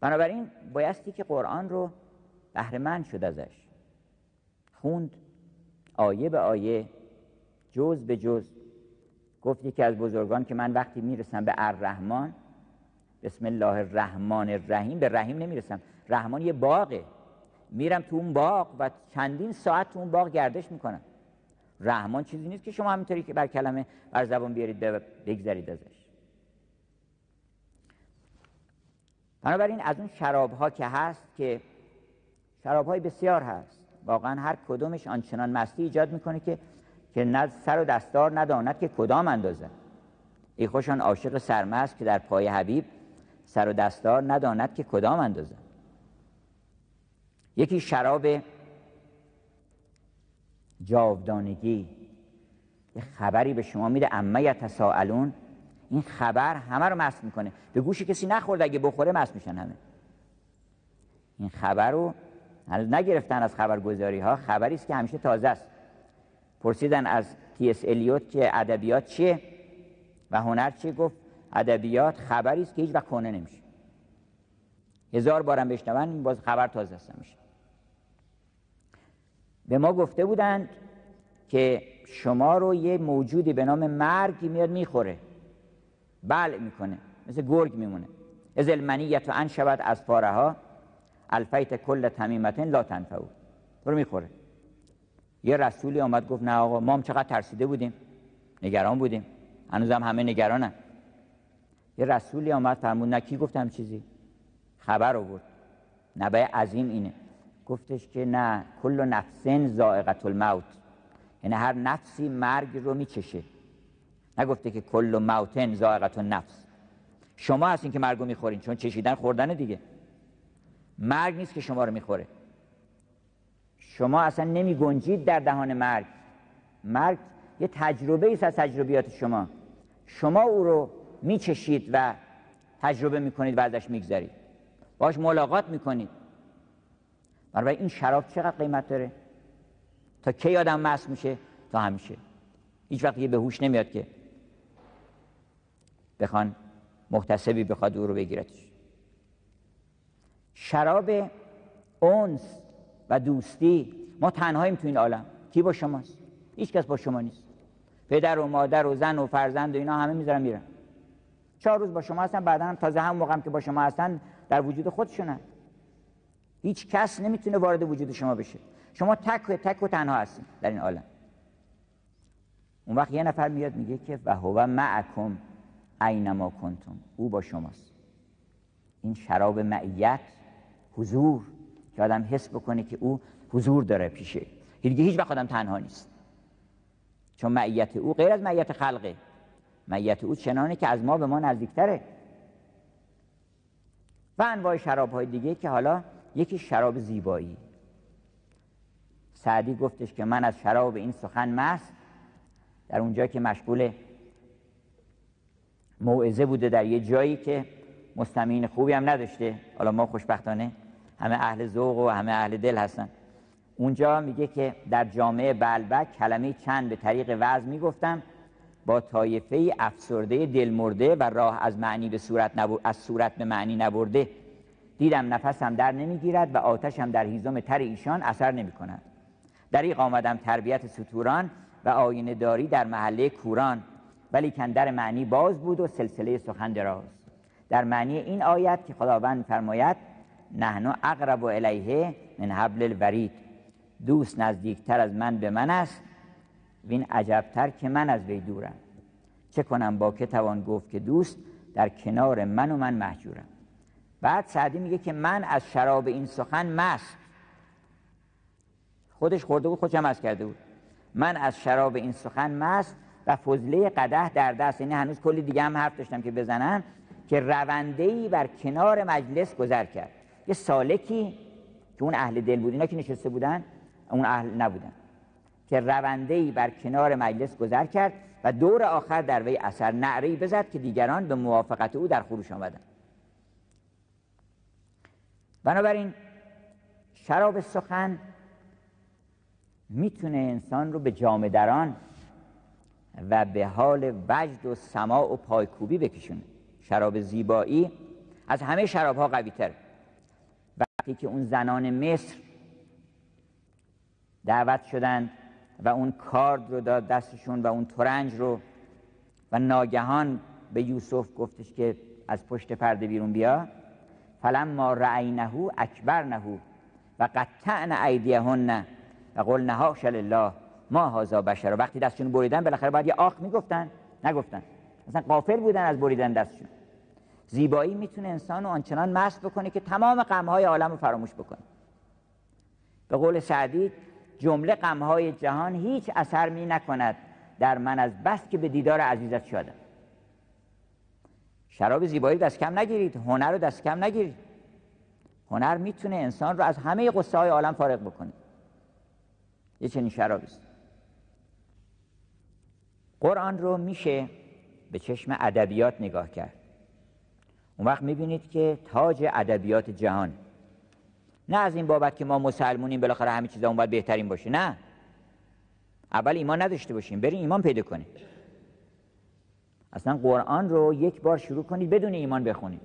بنابراین بایستی که قرآن رو بهره مند شد ازش، خوند آیه به آیه، جز به جز. گفت یکی از بزرگان که من وقتی میرسم به الرحمن، بسم الله الرحمن الرحیم، به رحیم نمیرسم. رحمان یه باغه، میرم تو اون باغ و چندین ساعت تو اون باغ گردش میکنم. رحمان چیزی نیست که شما همینطوری که بر کلمه بر زبان بیارید بگذرید ازش. بنابراین از اون شراب ها که هست، که شراب های بسیار هست، واقعا هر کدومش آنچنان مستی ایجاد میکنه که نه سر و دستار نداند که کدام اندازه. ای خوش آن عاشق سرمست که در پای حبیب سر و دستار نداند که کدام اندازه. یکی شراب جاودانگی، یه خبری به شما میده، عما یتساءلون. این خبر همه رو مست میکنه، به گوش کسی نخورده، اگه بخوره مست میشن همه. این خبر رو هنوز نگرفتن از خبرگزاری ها، خبری است که همیشه تازه است. پرسیدن از تی.اس. الیوت که ادبیات چیه و هنر چیه؟ گفت ادبیات خبری است که هیچ وقت کهنه نمیشه، 1000 بارم بشنون باز خبر تازه است میشه. به ما گفته بودند که شما رو یه موجودی به نام مرگ میاد میخوره، بلع میکنه، مثل گرگ میمونه. از المنیت و انشبت از فارها الفیت کل تمیمتن لا تنفعو، برو میخوره. یه رسولی آمد گفت نه آقا، ما هم چقدر ترسیده بودیم، نگران بودیم، هنوزم همه نگرانن. یه رسولی آمد فرمود نه، کی گفتم چیزی؟ خبر آورد، نبأ عظیم اینه. گفتش که نه، کل نفس ذائقة الموت، یعنی هر نفسی مرگ رو میچشه. نگفته که کل موت ذائقة النفس. شما هستین که مرگ رو میخورین، چون چشیدن خوردن دیگه. مرگ نیست که شما رو میخوره، شما اصلا نمی گنجید در دهان مرگ. مرگ یه تجربه ایست از تجربیات شما، شما او رو میچشید و تجربه میکنید و ازش میگذرید، باش ملاقات میکنید. برای این شراب چقدر قیمت داره؟ تا کی آدم مست میشه؟ تا همیشه. هیچ وقت یه به هوش نمیاد که بخوان محتسبی بخواد او رو بگیرتش. شراب انس و دوستی. ما تنهاییم تو این عالم، کی با شماست؟ هیچ کس با شما نیست. پدر و مادر و زن و فرزند و اینا همه میذارن میرن، 4 روز با شما هستن، بعدا هم تازه هم موقع که با شما هستن در وجود خودشونن. هیچ کس نمیتونه وارد وجود شما بشه، شما تک و تنها هستین در این عالم. اون وقت یه نفر میاد میگه که و هو معکم اینما کنتم، او با شماست. این شراب معیت، حضور، که آدم حس بکنه که او حضور داره پیشه، دیگه هیچ وقت آدم تنها نیست، چون معیت او غیر از معیت خلقه. معیت او چنانه که از ما به ما نزدیکتره. و انواع شراب‌های دیگه که حالا یکی شراب زیبایی. سعدی گفتش که من از شراب این سخن مست، در اونجا که مشغول موعظه بوده در یه جایی که مستمعین خوبی هم نداشته، حالا ما خوشبختانه همه اهل ذوق و همه اهل دل هستن. اونجا میگه که در جامعه بلبک کلمه چند به طریق وعظ میگفتم، با طایفه افسرده دل مرده و راه از معنی به از صورت به معنی نبرده، دیدم نفسم در نمیگیرد و آتشم در هیزم تر ایشان اثر نمی کند. دریغ آمدم تربیت ستوران و آینه داری در محله کوران، ولی کندر معنی باز بود و سلسله سخن دراز. در معنی این آیت که خداوند فرماید نحن اقرب الیه من حبل الورید، دوست نزدیکتر از من به من است وین عجبتر که من از وی دورم. چه کنم با که توان گفت که دوست در کنار من و من محجورم. بعد سعدی میگه که من از شراب این سخن مست، خودش خورده بود خودش هم مست کرده بود، من از شراب این سخن مست و فضله قدح در دست. یعنی هنوز کلی دیگه هم حرف داشتم که بزنم، که رونده‌ای بر کنار مجلس گذر کرد. یه سالکی که اون اهل دل بود، اینا که نشسته بودن اون اهل نبودن، که رونده‌ای بر کنار مجلس گذر کرد و دور آخر در وی اثر نعره‌ای بزد که دیگران به موافقت او در خروش آمدند. بنابراین شراب سخن میتونه انسان رو به جامه دران و به حال وجد و سماع و پایکوبی بکشونه. شراب زیبایی از همه شراب‌ها قوی تره. وقتی که اون زنان مصر دعوت شدند و اون کارد رو داد دستشون و اون ترنج رو و ناگهان به یوسف گفتش که از پشت پرده بیرون بیا، فلما رأینه اکبرنه و قطعن ایدیهن و قلن حاش لله ما هذا بشر. وقتی دستشون بریدن بالاخره باید یه آخ میگفتن، نگفتن، مثلا غافل بودن از بریدن دستشون. زیبایی میتونه انسان رو آنچنان مست بکنه که تمام غمهای عالم رو فراموش بکنه. به قول سعدی جمله غمهای جهان هیچ اثر می نکند در من از بس که به دیدار عزیزت شدم. شراب زیبایی دست کم نگیرید، هنر رو دست کم نگیرید. هنر میتونه انسان رو از همه غصه های عالم فارغ بکنه. یه چنین شرابی است. قرآن رو میشه به چشم ادبیات نگاه کرد. اون وقت میبینید که تاج ادبیات جهان، نه از این بابت که ما مسلمونیم بالاخره همه چیزا اون باید بهترین باشه، نه، اول ایمان نداشته باشیم، بریم ایمان پیدا کنیم. اصلا قرآن رو یک بار شروع کنید بدون ایمان بخونید،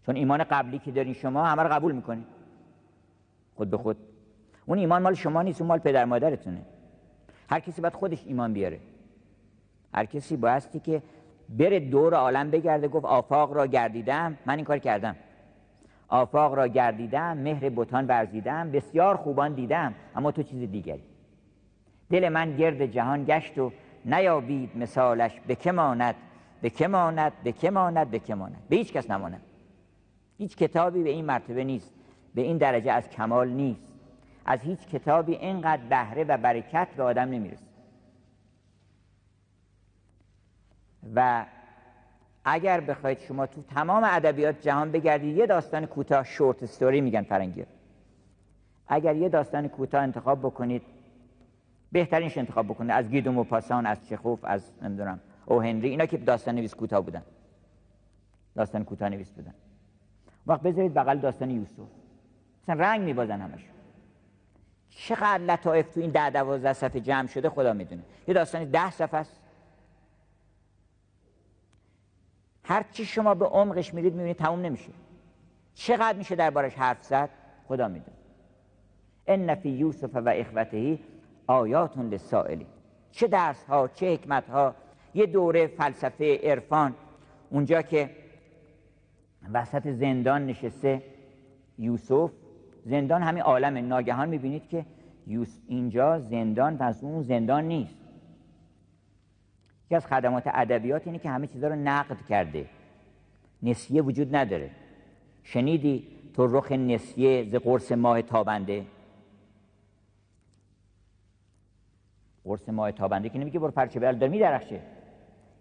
چون ایمان قبلی که دارین شما همه رو قبول میکنید خود به خود. اون ایمان مال شما نیست، اون مال پدر مادرتونه. هر کسی باید خودش ایمان بیاره. هر کسی بایستی که بره دور عالم بگرده، گفت آفاق را گردیدم، من این کار کردم، آفاق را گردیدم، مهر بتان ورزیدم، بسیار خوبان دیدم اما تو چیز دیگری. دل من گرد جهان گشت و نیابید مثالش، به که ماند، به که ماند، به که ماند، به که ماند. به هیچ کس نماند. هیچ کتابی به این مرتبه نیست، به این درجه از کمال نیست. از هیچ کتابی اینقدر بهره و برکت به آدم نمیرسه. و اگر بخواید شما تو تمام ادبیات جهان بگردید، یه داستان کوتاه، شورت استوری میگن فرنگی، اگر یه داستان کوتاه انتخاب بکنید، بهترینش انتخاب بکنید، از گیدو موپاسان، از چخوف، از نمیدونم او هنری، اینا که داستان نویس کوتاه بودن، داستان کوتاه نویس بودن، وقت بذارید بغل داستان یوسف، مثلا رنگ میبازن همشون. چقدر لطایف تو این 10-12 صفحه جمع شده خدا میدونه. یه داستانی 10 صفحه است. هر چی شما به عمقش میرید میبینید تموم نمیشه. چقدر میشه دربارش حرف زد خدا میدونه. ان فی یوسف و اخوته آیات للسائلین. چه درس ها، چه حکمت ها. یه دوره فلسفه عرفان، اونجا که وسط زندان نشسته یوسف، زندان همین عالمه، ناگهان میبینید که اینجا زندان پس اون زندان نیست. یکی از خدمات ادبیات اینه که همه چیزا رو نقد کرده، نسیه وجود نداره. شنیدی تو رخ نسیه ز قرص ماه تابنده؟ قرص ماه تابنده که نمیگه برو پرچه بر داره میدرخشه.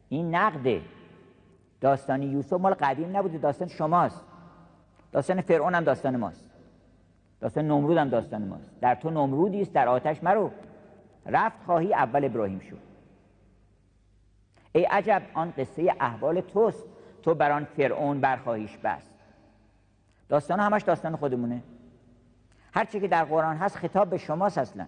این نقده. داستان یوسف مال قدیم نبوده، داستان شماست. داستان فرعون هم داستان ماست. داستان نمرود هم داستان ماست. در تو نمرودی است در آتش مرو، رفت خواهی اول ابراهیم شو. ای عجب آن قصه احوال توست، تو بر آن فرعون برخواهیش بست. داستان همش داستان خودمونه. هر چی که در قرآن هست خطاب به شماست اصلا.